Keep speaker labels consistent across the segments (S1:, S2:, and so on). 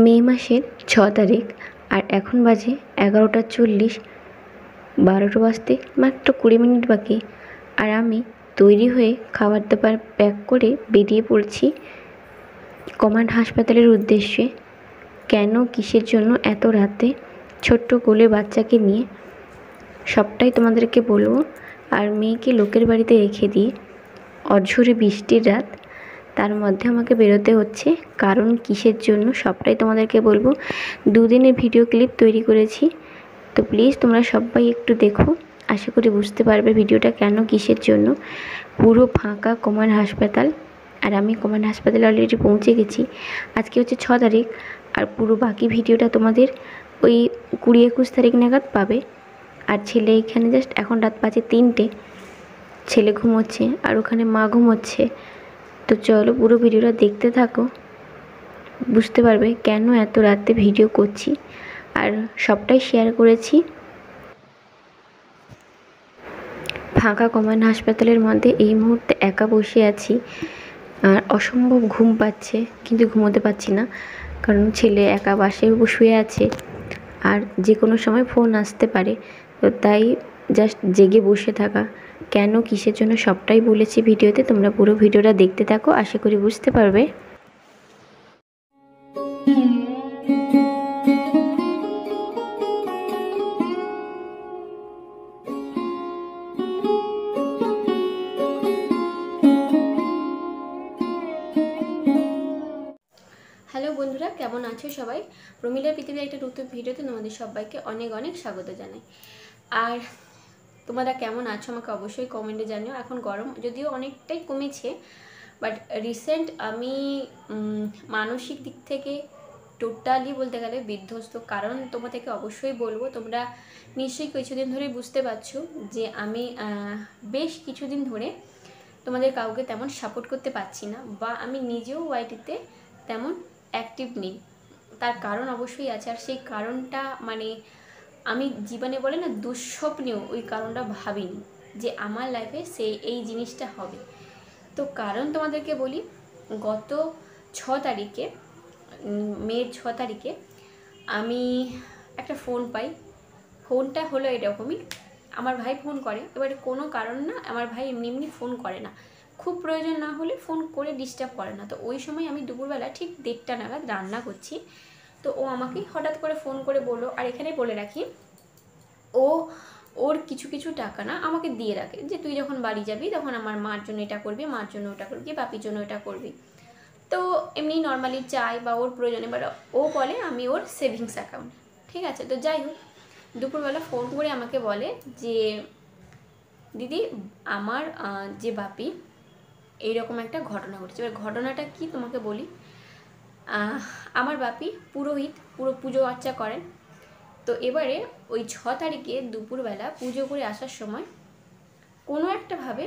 S1: মে মাসের 6 তারিখ আর এখন বাজে 11:40। 12টা বাজতে মাত্র 20 মিনিট বাকি। আর আমি তৈরি হয়ে খাবার দাবার প্যাক করে বেরিয়ে পড়ছি কমান্ড হাসপাতালের উদ্দেশ্যে। কেন, কিসের জন্য এত রাতে ছোট্ট কোলে বাচ্চাকে নিয়ে সবটাই তোমাদেরকে বলবো। আর মেয়েকে লোকের বাড়িতে রেখে দিয়ে অঝোরে বৃষ্টির রাত, তার মধ্যে আমাকে বেরোতে হচ্ছে। কারণ কিসের জন্য সবটাই তোমাদেরকে বলবো। 2 দিনের ভিডিও ক্লিপ তৈরি করেছি, তো প্লিজ তোমরা সবাই একটু দেখো, আশা করি বুঝতে পারবে ভিডিওটা কেন কিসের জন্য। পুরো ফাঁকা কমান্ড হাসপাতাল, আর আমি কমান্ড হাসপাতালে অলরেডি পৌঁছে গেছি। আজকে হচ্ছে 6 তারিখ, আর পুরো বাকি ভিডিওটা তোমাদের ওই 20-21 তারিখ নাগাদ পাবে। আর ছেলে এখানে জাস্ট এখন রাত বাজে 3টে, ছেলে ঘুমোচ্ছে আর ওখানে মা ঘুমোচ্ছে। তো চলো পুরো ভিডিওটা দেখতে থাকো, বুঝতে পারবে কেন এত রাতে ভিডিও করছি। আর সবটাই শেয়ার করেছি ফাঁকা কমান্ড হাসপাতালের মধ্যে। এই মুহূর্তে একা বসে আছি আর অসম্ভব ঘুম পাচ্ছে, কিন্তু ঘুমোতে পারছি না, কারণ ছেলে একা বাসে শুয়ে আছে আর যে কোনো সময় ফোন আসতে পারে। তো তাই জাস্ট জেগে বসে থাকা। কেন, কিসের জন্য সবটাই বলেছি ভিডিওতে, তোমরা পুরো ভিডিওটা দেখতে থাকো, আশা করি বুঝতে পারবে। হ্যালো বন্ধুরা, কেমন আছো সবাই? প্রমিলার পৃথিবীর একটা নতুন ভিডিওতে তোমাদের সবাইকে অনেক অনেক স্বাগত জানাই। আর তোমরা কেমন আছো আমাকে অবশ্যই কমেন্টে জানিও। এখন গরম যদিও অনেকটাই কমেছে, বাট রিসেন্ট আমি মানসিক দিক থেকে টোটালি বলতে গেলে বিধ্বস্ত। কারণ তোমাদেরকে অবশ্যই বলবো, তোমরা নিশ্চয়ই কিছুদিন ধরেই বুঝতে পারছো যে আমি বেশ কিছুদিন ধরে তোমাদের কাউকে তেমন সাপোর্ট করতে পারছি না, বা আমি নিজেও ওয়াইটিতে তেমন অ্যাক্টিভ নেই। তার কারণ অবশ্যই আছে, আর সেই কারণটা মানে আমি জীবনে বলে না দুঃস্বপ্নেও ওই কারণটা ভাবিনি যে আমার লাইফে এই জিনিসটা হবে। তো কারণ তোমাদেরকে বলি, গত 6 তারিখে, মের 6 তারিখে আমি একটা ফোন পাই। ফোনটা হলো এরকমই, আমার ভাই ফোন করে। এবারে কোনো কারণ না, আমার ভাই এমনি এমনি ফোন করে না, খুব প্রয়োজন না হলে ফোন করে ডিস্টার্ব করে না। তো ওই সময় আমি দুপুরবেলা ঠিক 1:30 নাগাদ রান্না করছি, তো ও আমাকে হঠাৎ করে ফোন করে বললো। আর এখানে বলে রাখি, ওর কিছু কিছু টাকা না আমাকে দিয়ে রাখে, যে তুই যখন বাড়ি যাবি তখন আমার মার জন্য এটা করবি, মার জন্য ওটা করবি, বাপির জন্য এটা করবি। তো এমনি নর্মালি চাই বা ওর প্রয়োজনে, এবার ও বলে আমি ওর সেভিংস অ্যাকাউন্ট। ঠিক আছে, তো যাই হোক, দুপুরবেলা ফোন করে আমাকে বলে যে দিদি আমার যে বাপি এইরকম একটা ঘটনা ঘটেছে। এবার ঘটনাটা কি তোমাকে বলি। আমার বাপি পুরোহিত, পুরো পুজো আর্চা করেন। তো এবারে ওই 6 তারিখে দুপুরবেলা পুজো করে আসার সময় কোনো একটাভাবে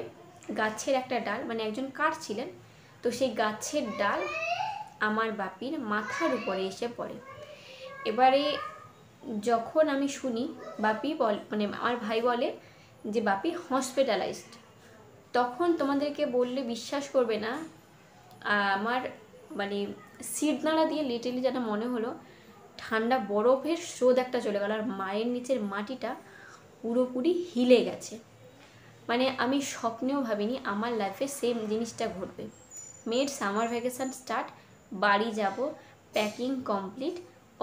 S1: গাছের একটা ডাল, মানে একজন কাটছিলেন, তো সেই গাছের ডাল আমার বাপির মাথার উপরে এসে পড়ে। এবারে যখন আমি শুনি, বাপি মানে আমার ভাই বলে যে বাপি হসপিটালাইজড, তখন তোমাদেরকে বললে বিশ্বাস করবে না, আমার মানে সিটনালা দিয়ে লিটারলি যেন মনে হলো ঠান্ডা বরফের স্রোত একটা চলে গেল, আর মায়ের নিচের মাটিটা পুরোপুরি হিলে গেছে। মানে আমি স্বপ্নেও ভাবিনি আমার লাইফে সেম জিনিসটা ঘটবে। মেয়ের সামার ভ্যাকেশান স্টার্ট, বাড়ি যাব, প্যাকিং কমপ্লিট,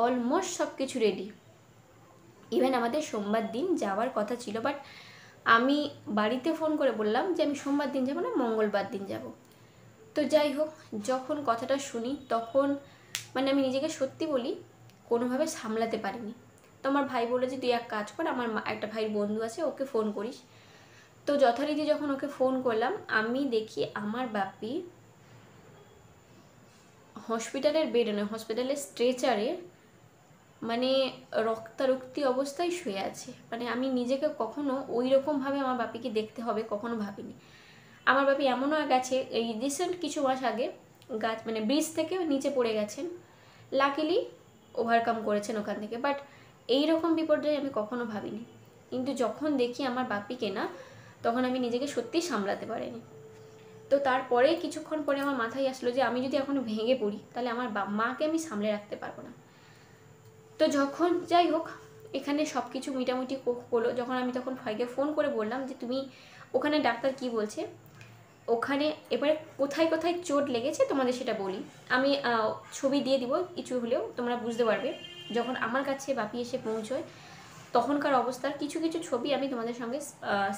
S1: অলমোস্ট সব কিছু রেডি। ইভেন আমাদের সোমবার দিন যাওয়ার কথা ছিল, বাট আমি বাড়িতে ফোন করে বললাম যে আমি সোমবার দিন যাবো না, মঙ্গলবার দিন যাব। তো যাই হোক, যখন কথাটা শুনি তখন মানে আমি নিজেকে সত্যি বলি কোনোভাবে সামলাতে পারিনি। তো আমার ভাই বলে যে তুই এক কাজ কর, আমার একটা ভাইয়ের বন্ধু আছে, ওকে ফোন করিস। তো যথারীতি যখন ওকে ফোন করলাম, আমি দেখি আমার বাপি হসপিটালের বেডে নয়, হসপিটালের স্ট্রেচারে মানে রক্তারক্তি অবস্থায় শুয়ে আছে। মানে আমি নিজেকে কখনো ওই রকমভাবে আমার বাপিকে দেখতে হবে কখনো ভাবিনি। আমার বাপি এমনও গেছে, এই রিসেন্ট কিছু মাস আগে গাছ মানে ব্রিজ থেকে নিচে পড়ে গেছেন, লাকিলি ওভারকাম করেছেন ওখান থেকে, বাট এইরকম বিপর্যয় আমি কখনো ভাবিনি। কিন্তু যখন দেখি আমার বাপিকে না, তখন আমি নিজেকে সত্যিই সামলাতে পারিনি। তো তারপরে কিছুক্ষণ পরে আমার মাথায় আসলো যে আমি যদি এখন ভেঙে পড়ি তাহলে আমার মাকে আমি সামলে রাখতে পারবো না। তো যখন যাই হোক এখানে সব কিছু মোটামুটি হলো, যখন আমি তখন ভাইকে ফোন করে বললাম যে তুমি ওখানে ডাক্তার কি বলছে, ওখানে এবারে কোথায় কোথায় চোট লেগেছে তোমাদের সেটা বলি। আমি ছবি দিয়ে দিব কিছু হলেও তোমরা বুঝতে পারবে। যখন আমার কাছে বাপি এসে পৌঁছয় তখনকার অবস্থার কিছু কিছু ছবি আমি তোমাদের সঙ্গে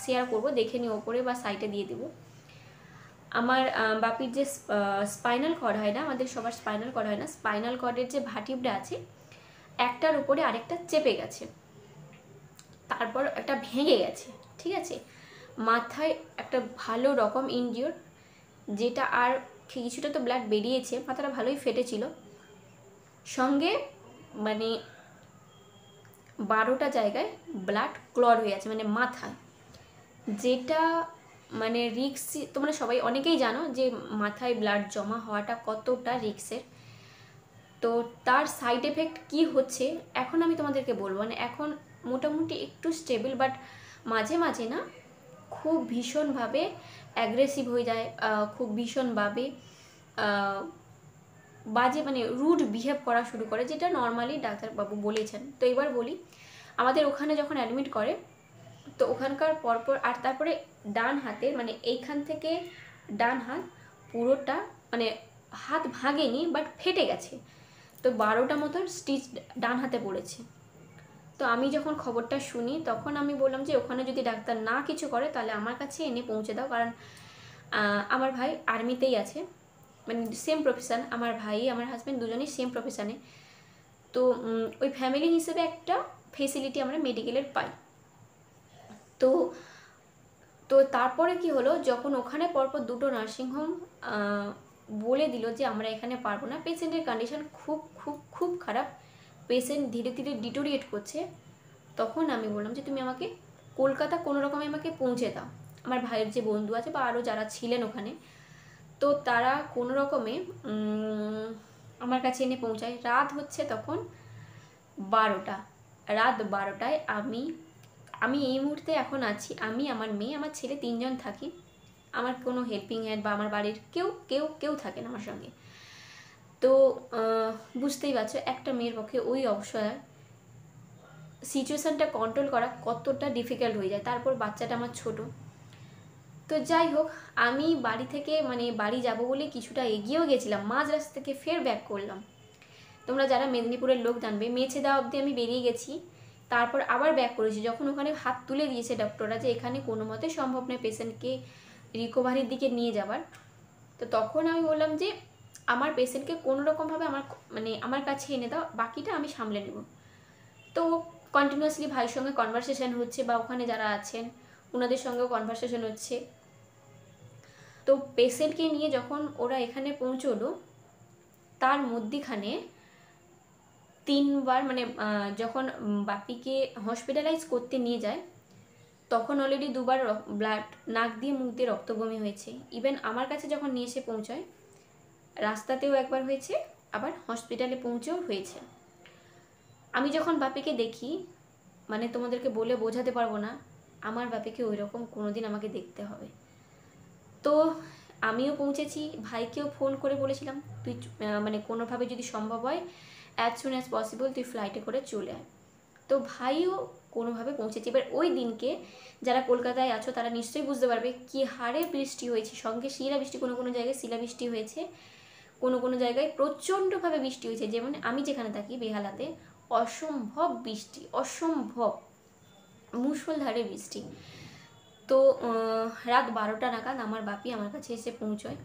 S1: শেয়ার করব, দেখে নিও, ওপরে বা সাইটে দিয়ে দিব। আমার বাপির যে স্পাইনাল কর্ড হয় না, আমাদের সবার স্পাইনাল কর্ড হয় না, স্পাইনাল কর্ডের যে ভাটিবটা আছে একটার উপরে আরেকটা চেপে গেছে, তারপর একটা ভেঙে গেছে, ঠিক আছে। মাথায় একটা ভালো রকম ইনজিওর, যেটা আর কিছুটা তো ব্লাড বেরিয়েছে, মাথাটা ভালোই ফেটেছিল, সঙ্গে মানে 12টা জায়গায় ব্লাড ক্লট হয়ে আছে মানে মাথায়, যেটা মানে রিক্স। তোমরা সবাই অনেকেই জানো যে মাথায় ব্লাড জমা হওয়াটা কতটা রিক্সের। তো তার সাইড এফেক্ট কি হচ্ছে এখন আমি তোমাদেরকে বলবো, মানে এখন মোটামুটি একটু স্টেবল, বাট মাঝে মাঝে না খুব ভীষণভাবে অ্যাগ্রেসিভ হয়ে যায়, খুব ভীষণভাবে বাজে মানে রুড বিহেভ করা শুরু করে, যেটা নর্মালি ডাক্তারবাবু বলেছেন। তো এবার বলি, আমাদের ওখানে যখন অ্যাডমিট করে তো ওখানকার পরপর আর তারপরে ডান হাতের মানে এইখান থেকে ডান হাত পুরোটা মানে হাত ভাঙেনি বাট ফেটে গেছে। তো 12টা মতন স্টিচ ডান হাতে পড়েছে। তো আমি যখন খবরটা শুনি তখন আমি বললাম যে ওখানে যদি ডাক্তার না কিছু করে তাহলে আমার কাছে এনে পৌঁছে দাও, কারণ আমার ভাই আর্মিতেই আছে, মানে সেম প্রফেশন, আমার ভাই আমার হাজব্যান্ড দুজনেই সেম প্রফেশনে। তো ওই ফ্যামিলি হিসেবে একটা ফেসিলিটি আমরা মেডিকেলের পাই। তো তো তারপরে কি হলো, যখন ওখানে পরপর দুটো নার্সিংহোম বলে দিল যে আমরা এখানে পারবো না, পেশেন্টের কন্ডিশন খুব খুব খুব খারাপ, পেশেন্ট ধীরে ধীরে ডিটোরিয়েট করছে, তখন আমি বললাম যে তুমি আমাকে কলকাতা কোনো রকমে আমাকে পৌঁছে দাও। আমার ভাইয়ের যে বন্ধু আছে বা আরও যারা ছিলেন ওখানে, তো তারা কোনো রকমে আমার কাছে এনে পৌঁছায়। রাত হচ্ছে তখন 12টা, রাত 12টায় আমি এই মুহূর্তে এখন আছি, আমি আমার মেয়ে আমার ছেলে 3জন থাকি, আমার কোনো হেল্পিং হ্যান্ড বা আমার বাড়ির কেউ কেউ কেউ থাকে না আমার সঙ্গে। তো বুঝতেই পারছো একটা মেয়ের পক্ষে ওই অবসর সিচুয়েশানটা কন্ট্রোল করা কতটা ডিফিকাল্ট হয়ে যায়, তারপর বাচ্চাটা আমার ছোট। তো যাই হোক আমি বাড়ি থেকে মানে বাড়ি যাব বলে কিছুটা এগিয়েও গেছিলাম, মাঝ রাস্তা থেকে ফের ব্যাক করলাম। তোমরা যারা মেদিনীপুরের লোক জানবে, মেছেদা অবধি আমি বেরিয়ে গেছি, তারপর আবার ব্যাক করেছি, যখন ওখানে হাত তুলে দিয়েছে ডক্টররা যে এখানে কোনো মতে সম্ভব নয় পেশেন্টকে রিকভারির দিকে নিয়ে যাবার। তো তখন আমি বললাম যে আমার পেশেন্টকে কোনো রকমভাবে আমার কাছে এনে দাও, বাকিটা আমি সামলে নেব। তো কন্টিনিউয়াসলি ভাইয়ের সঙ্গে কনভারসেশন হচ্ছে বা ওখানে যারা আছেন ওনাদের সঙ্গেও কনভারসেশন হচ্ছে। তো পেশেন্টকে নিয়ে যখন ওরা এখানে পৌঁছলো তার মধ্যিখানে 3বার মানে যখন বাপিকে হসপিটালাইজ করতে নিয়ে যায় তখন অলরেডি 2বার ব্লাড নাক দিয়ে মুখ দিয়ে রক্ত বমি হয়েছে। ইভেন আমার কাছে যখন নিয়ে এসে পৌঁছায় রাস্তাতেও একবার হয়েছে, আবার হসপিটালে পৌঁছেও হয়েছে। আমি যখন বাপিকে দেখি মানে তোমাদেরকে বলে বোঝাতে পারবো না, আমার বাপিকে ওই রকম কোনোদিন আমাকে দেখতে হবে। তো আমিও পৌঁছেছি, ভাইকেও ফোন করে বলেছিলাম তুই মানে কোনোভাবে যদি সম্ভব হয় অ্যাজ সুন অ্যাজ পসিবল তুই ফ্লাইটে করে চলে আয়। তো ভাইও কোনোভাবে পৌঁছেছে। এবার ওই দিনকে যারা কলকাতায় আছো তারা নিশ্চয়ই বুঝতে পারবে কী হারে বৃষ্টি হয়েছে, সঙ্গে শিলাবৃষ্টি, কোনো কোনো জায়গায় শিলাবৃষ্টি হয়েছে, কোনো কোনো জায়গায় প্রচণ্ডভাবে বৃষ্টি হয়েছে। যেমন আমি যেখানে থাকি বেহালাতে অসম্ভব বৃষ্টি, অসম্ভব মুষলধারে বৃষ্টি। তো রাত 12টা নাগাদ আমার বাপি আমার কাছে এসে পৌঁছয়,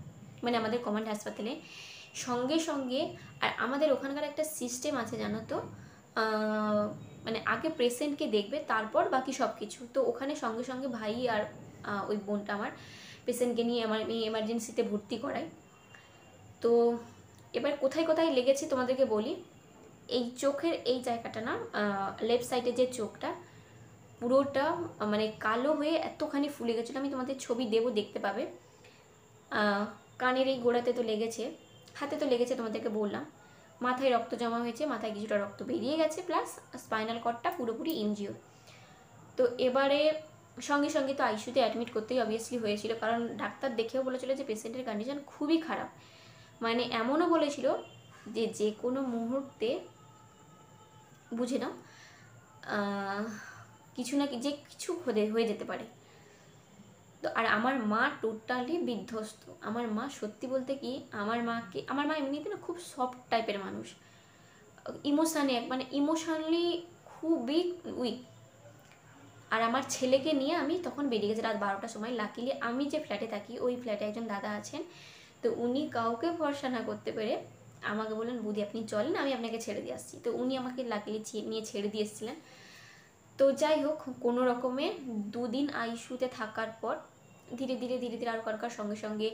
S1: মানে আমাদের কমান্ড হাসপাতালে সঙ্গে সঙ্গে। আর আমাদের ওখানকার একটা সিস্টেম আছে জানো তো, মানে আগে পেশেন্টকে দেখবে তারপর বাকি সব কিছু। তো ওখানে সঙ্গে সঙ্গে ভাই আর ওই বোনটা আমার পেশেন্টকে নিয়ে আমার এমার্জেন্সিতে ভর্তি করায়। তো এবার কোথায় কোথায় লেগেছে তোমাদেরকে বলি। এই চোখের এই জায়গাটা না, লেফট সাইডে যে চোখটা পুরোটা মানে কালো হয়ে এতখানি ফুলে গেছিলো, আমি তোমাদের ছবি দেবো দেখতে পাবে। কানের এই গোড়াতে তো লেগেছে, হাতে তো লেগেছে তোমাদেরকে বললাম, মাথায় রক্ত জমা হয়েছে, মাথায় কিছুটা রক্ত বেরিয়ে গেছে, প্লাস স্পাইনাল কর্ডটা পুরোপুরি ইনজিওর। তো এবারে সঙ্গে সঙ্গে তো আইসিইউতে অ্যাডমিট করতেই অবভিয়াসলি হয়েছিল, কারণ ডাক্তার দেখেও বলেছিল যে পেশেন্টের কন্ডিশন খুবই খারাপ, মানে এমনও বলেছিল যে যে কোনো মুহূর্তে বুঝে নাও কিছু না যে কিছু হয়ে যেতে পারে। তো আর আমার মা টোটালি বিধ্বস্ত। আমার মা সত্যি বলতে কি, আমার মা এমনিতে না খুব সফট টাইপের মানুষ, মানে ইমোশনালি খুবই উইক। আর আমার ছেলেকে নিয়ে আমি তখন বেরিয়ে গেছি রাত 12টার সময়। লাকিলি আমি যে ফ্ল্যাটে থাকি ওই ফ্ল্যাটে একজন দাদা আছেন, তো উনি কাউকে ভরসা না করতে পেরে আমাকে বললেন, বৌদি আপনি চলেন, আমি আপনাকে ছেড়ে দিয়ে আসছি। তো উনি আমাকে লাকিলি নিয়ে ছেড়ে দিয়ে এসেছিলেন। তো যাই হোক, কোনো রকমে 2 দিন আইসিইউতে থাকার পর ধীরে ধীরে আরও কারকার সঙ্গে সঙ্গে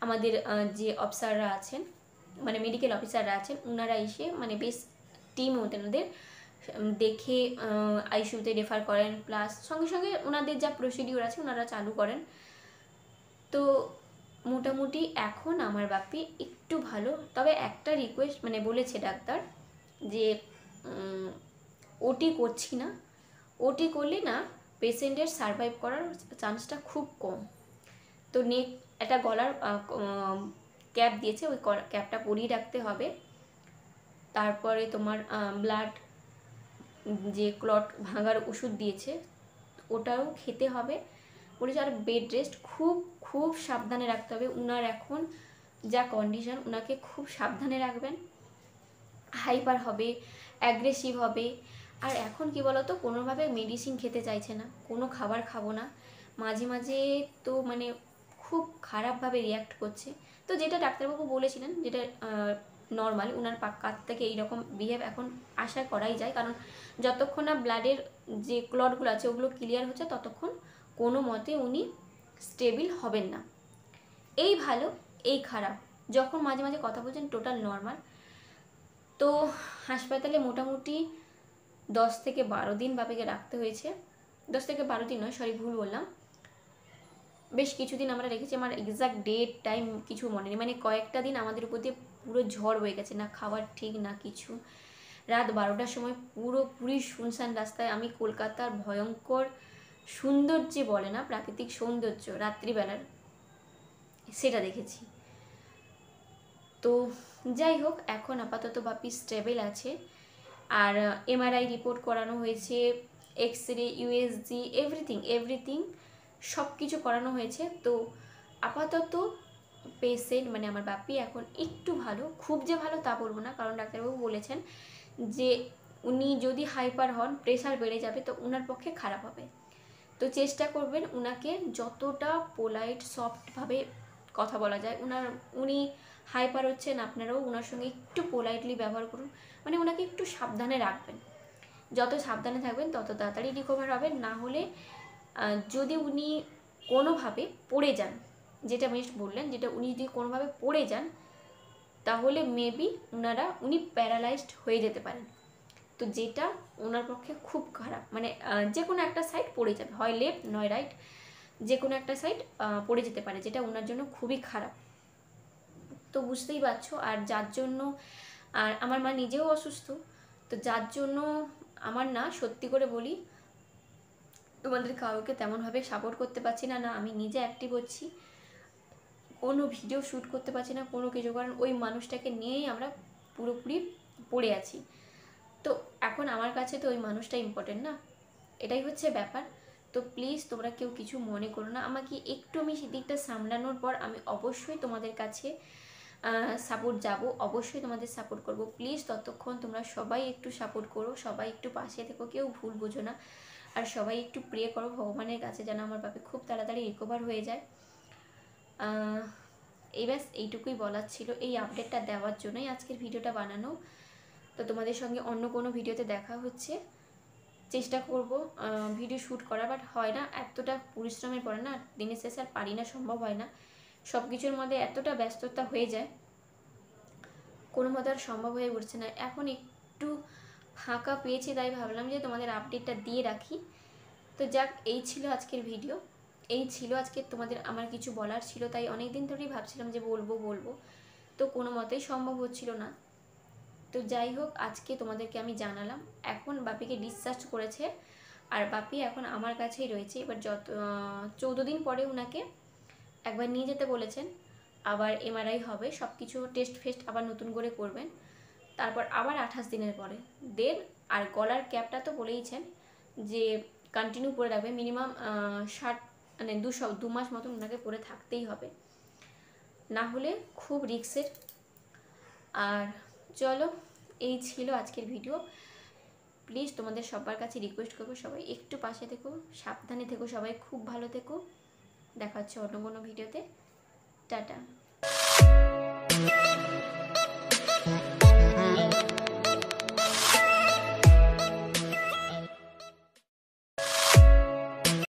S1: আমাদের যে অফিসাররা আছেন, মানে মেডিকেল অফিসাররা আছেন, ওনারা এসে মানে বেশ টিম ওদের দেখে আইসিইউতে রেফার করেন, প্লাস সঙ্গে সঙ্গে ওনাদের যা প্রসিডিওর আছে ওনারা চালু করেন। তো মোটামুটি এখন আমার বাপি একটু ভালো। তবে একটা রিকোয়েস্ট মানে বলেছে ডাক্তার যে ওটি করছি না, ওটি করলে না পেশেন্টের সারভাইভ করার চান্সটা খুব কম। তো একটা গলার ক্যাপ দিয়েছে, ওই ক্যাপটা পরিয়ে রাখতে হবে। তারপরে তোমার ব্লাড যে ক্লট ভাঙার ওষুধ দিয়েছে ওটাও খেতে হবে বলেছে। আর বেড রেস্ট খুব খুব সাবধানে রাখতে হবে। উনার এখন যা কন্ডিশন, উনাকে খুব সাবধানে রাখবেন। হাইপার হবে, অ্যাগ্রেসিভ হবে। আর এখন কি বলতো, কোনোভাবে মেডিসিন খেতে চাইছে না, কোনো খাবার খাবো না, মাঝে মাঝে তো মানে খুব খারাপভাবে রিয়্যাক্ট করছে। তো যেটা ডাক্তারবাবু বলেছিলেন, যেটা নর্মাল, ওনার কাছ থেকে এইরকম বিহেভ এখন আশা করাই যায়, কারণ যতক্ষণ না ব্লাডের যে ক্লটগুলো আছে ওগুলো ক্লিয়ার হচ্ছে ততক্ষণ কোনো মতে উনি স্টেবল হবেন না। এই ভালো এই খারাপ, যখন মাঝে মাঝে কথা বলছেন টোটাল নর্মাল। তো হাসপাতালে মোটামুটি 10 থেকে 12 দিন বাপিকে রাখতে হয়েছে। 10 থেকে 12 দিন নয়, সরি ভুল বললাম, বেশ কিছুদিন আমরা রেখেছি। আমার এক্সাক্ট ডেট টাইম কিছু মনে নেই, মানে কয়েকটা দিন আমাদের উপর দিয়ে পুরো ঝড় হয়ে গেছে, না খাবার ঠিক না কিছু। রাত 12টার সময় পুরোপুরি শুনশান রাস্তায় আমি কলকাতার ভয়ঙ্কর সৌন্দর্যে বলে না, প্রাকৃতিক সৌন্দর্য রাত্রিবেলার, সেটা দেখেছি। তো যাই হোক, এখন আপাতত বাপি স্টেবল আছে। আর এমআরআই রিপোর্ট করানো হয়েছে, এক্সরে, ইউএসজি, এভরিথিং সব কিছু করানো হয়েছে। তো আপাতত পেশেন্ট মানে আমার বাপি এখন একটু ভালো, খুব যে ভালো তা বলবো না, কারণ ডাক্তারবাবু বলেছেন যে উনি যদি হাইপার হন, প্রেশার বেড়ে যাবে, তো ওনার পক্ষে খারাপ হবে। তো চেষ্টা করবেন ওনাকে যতটা পোলাইট সফটভাবে কথা বলা যায়। উনি হাইপার হচ্ছেন, আপনারাও ওনার সঙ্গে একটু পোলাইটলি ব্যবহার করুন, মানে ওনাকে একটু সাবধানে রাখবেন। যত সাবধানে থাকবেন তত তাড়াতাড়ি রিকভার হবেন। না হলে যদি উনি কোনোভাবে পড়ে যান, যেটা বেস্ট বললেন, যেটা উনি যদি কোনোভাবে পড়ে যান তাহলে মেবি উনি প্যারালাইজড হয়ে যেতে পারেন। তো যেটা ওনার পক্ষে খুব খারাপ, মানে যে কোনো একটা সাইড পড়ে যাবে, হয় লেফট নয় রাইট, যে কোনো একটা সাইড পড়ে যেতে পারে, যেটা ওনার জন্য খুবই খারাপ। তো বুঝতেই পারছো। আর যার জন্য, আর আমার মা নিজেও অসুস্থ, তো যার জন্য আমার না, সত্যি করে বলি, তোমাদের কাউকে তেমনভাবে সাপোর্ট করতে পারছি না, না আমি নিজে অ্যাক্টিভ হচ্ছি, কোনো ভিডিও শ্যুট করতে পারছি না, কোনো কিছু, কারণ ওই মানুষটাকে নিয়েই আমরা পুরোপুরি পড়ে আছি। তো এখন আমার কাছে তো ওই মানুষটা ইম্পর্টেন্ট না, এটাই হচ্ছে ব্যাপার। তো প্লিজ তোমরা কেউ কিছু মনে করো না, আমাকে একটু আমি সেদিকটা সামলানোর পর আমি অবশ্যই তোমাদের কাছে সাপোর্ট যাব, অবশ্যই তোমাদের সাপোর্ট করব। প্লিজ ততক্ষণ তোমরা সবাই একটু সাপোর্ট করো, সবাই একটু পাশে থেকো, কেউ ভুল বুঝো না। আর সবাই একটু প্রে করো ভগবানের কাছে যেন আমার বাপি খুব তাড়াতাড়ি রিকভার হয়ে যায়। এই ব্যাস এইটুকুই বলার ছিল, এই আপডেটটা দেওয়ার জন্যই আজকের ভিডিওটা বানানো। তো তোমাদের সঙ্গে অন্য কোনো ভিডিওতে দেখা হচ্ছে, চেষ্টা করব ভিডিও শ্যুট করা, বাট হয় না, এতটা পরিশ্রমের পরে না দিনের শেষে আর পারি না, সম্ভব হয় না, সব কিছুর মধ্যে এতটা ব্যস্ততা হয়ে যায়, কোনো মতো আর সম্ভব হয়ে উঠছে না। এখন একটু ফাঁকা পেয়েছি, তাই ভাবলাম যে তোমাদের আপডেটটা দিয়ে রাখি। তো যাক, এই ছিল আজকের ভিডিও, এই ছিল আজকে তোমাদের আমার কিছু বলার ছিল, তাই অনেক দিন ধরেই ভাবছিলাম যে বলবো, তো কোনো মতেই সম্ভব হচ্ছিল না। তো যাই হোক, আজকে তোমাদেরকে আমি জানালাম। এখন বাপিকে ডিসচার্জ করেছে, আর বাপি এখন আমার কাছেই রয়েছে। এবার 14 দিন পরে ওনাকে একবার নিয়ে যেতে বলেছেন, আবার এমআরআই হবে, সব কিছু টেস্ট ফেস্ট আবার নতুন করে করবেন, তারপর আবার 28 দিনের পরে আর গলার ক্যাপটা তো বলেইছেন যে কন্টিনিউ পরে রাখবে, মিনিমাম 60 মানে 2 মাস মতন ওনাকে পরে থাকতেই হবে, না হলে খুব রিস্কের। আর চলো, এই ছিল আজকের ভিডিও। প্লিজ তোমাদের সবার কাছে রিকোয়েস্ট করবো, সবাই একটু পাশে থেকো, সাবধানে থেকো, সবাই খুব ভালো থেকো। দেখা হচ্ছে অন্য কোনো ভিডিওতে। টাটা।